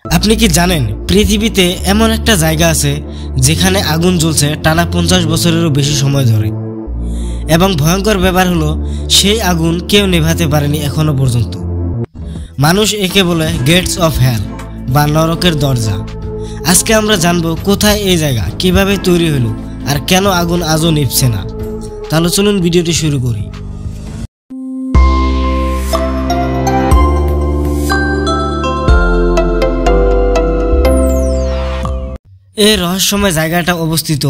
আপনি কি জানেন পৃথিবীতে এমন একটা জায়গা আছে যেখানে আগুন জ্বলছে টানা 50 বছরেরও বেশি সময় ধরে, এবং ভয়ঙ্কর ব্যাপার হলো সেই আগুন কেউ নেভাতে পারেনি এখনো পর্যন্ত। মানুষ একে বলে গেটস অফ হেল বা নরকের দরজা। আজকে আমরা জানবো কোথায় এই জায়গা, কিভাবে তৈরি হলো, আর কেন আগুন আজও নিভছে না। তাহলে চলুন ভিডিওটি শুরু করি। এই রহস্যময় জায়গাটা অবস্থিত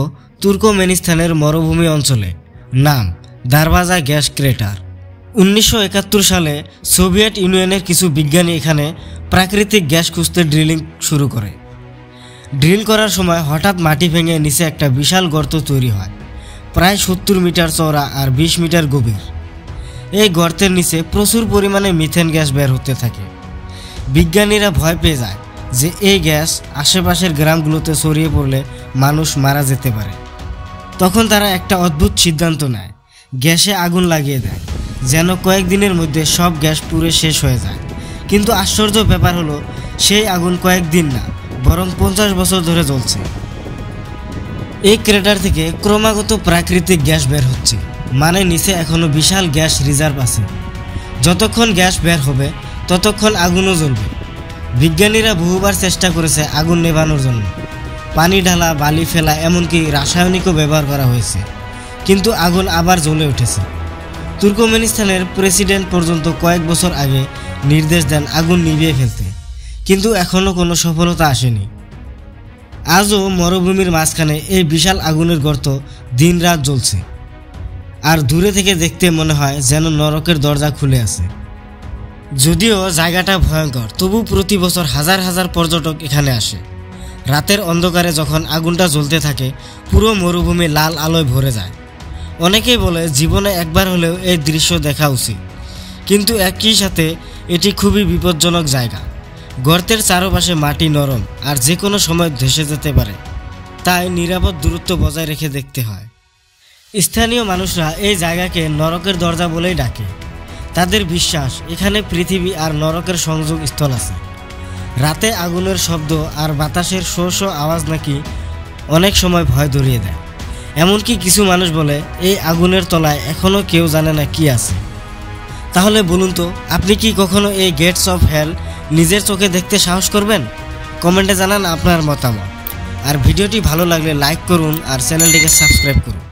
তুর্কমেনিস্তানের মরুভূমি অঞ্চলে, নাম দারভাজা গ্যাস ক্রেটার। 1971 সালে সোভিয়েত ইউনিয়নের কিছু বিজ্ঞানী এখানে প্রাকৃতিক গ্যাস খুঁজতে ড্রিলিং শুরু করে। ড্রিল করার সময় হঠাৎ মাটি ভেঙে নিচে একটা বিশাল গর্ত তৈরি হয়, প্রায় 70 মিটার চওড়া আর 20 মিটার গভীর। এই গর্তের নিচে প্রচুর পরিমাণে মিথেন গ্যাস বের হতে থাকে। বিজ্ঞানীরা ভয় পেয়ে যায় যে এই গ্যাস আশেপাশের গ্রামগুলোতে ছড়িয়ে পড়লে মানুষ মারা যেতে পারে। তখন তারা একটা অদ্ভুত সিদ্ধান্ত নেয়, গ্যাসে আগুন লাগিয়ে দেয় যেন কয়েকদিনের মধ্যে সব গ্যাস পুড়ে শেষ হয়ে যায়। কিন্তু আশ্চর্য ব্যাপার হলো সেই আগুন কয়েকদিন না, বরং 50 বছর ধরে জ্বলছে। এই ক্রেটার থেকে ক্রমাগত প্রাকৃতিক গ্যাস বের হচ্ছে, মানে নিচে এখনো বিশাল গ্যাস রিজার্ভ আছে। যতক্ষণ গ্যাস বের হবে ততক্ষণ আগুনও জ্বলবে। বিজ্ঞানীরা বহুবার চেষ্টা করেছে আগুন নেভানোর জন্য, পানি ঢালা, বালি ফেলা, এমনকি রাসায়নিকও ব্যবহার করা হয়েছে, কিন্তু আগুন আবার জ্বলে উঠেছে। তুর্কমেনিস্তানের প্রেসিডেন্ট পর্যন্ত কয়েক বছর আগে নির্দেশ দেন আগুন নিভিয়ে ফেলতে, কিন্তু এখনও কোনো সফলতা আসেনি। আজও মরুভূমির মাঝখানে এই বিশাল আগুনের গর্ত দিনরাত জ্বলছে, আর দূরে থেকে দেখতে মনে হয় যেন নরকের দরজা খুলে আছে। যদিও জায়গাটা ভয়ঙ্কর, তবু প্রতি বছর হাজার হাজার পর্যটক এখানে আসে। রাতের অন্ধকারে যখন আগুনটা জ্বলতে থাকে পুরো মরুভূমি লাল আলোয় ভরে যায়। অনেকেই বলে জীবনে একবার হলেও এই দৃশ্য দেখা উচিত, কিন্তু একই সাথে এটি খুবই বিপজ্জনক জায়গা। গর্তের চারপাশে মাটি নরম আর যে কোনো সময় ধসে যেতে পারে, তাই নিরাপদ দূরত্ব বজায় রেখে দেখতে হয়। স্থানীয় মানুষরা এই জায়গাকে নরকের দরজা বলেই ডাকে। তাদের বিশ্বাস এখানে পৃথিবী আর নরকের সংযোগ স্থল আছে। রাতে আগুনের শব্দ আর বাতাসের শো শো আওয়াজ নাকি অনেক সময় ভয় ধরিয়ে দেয়। এমনকি কিছু মানুষ বলে এই আগুনের তলায় এখনও কেউ জানে না কি আছে। তাহলে বলুন তো, আপনি কি কখনো এই গেটস অফ হেল নিজের চোখে দেখতে সাহস করবেন? কমেন্টে জানান আপনার মতামত। আর ভিডিওটি ভালো লাগলে লাইক করুন আর চ্যানেলটিকে সাবস্ক্রাইব করুন।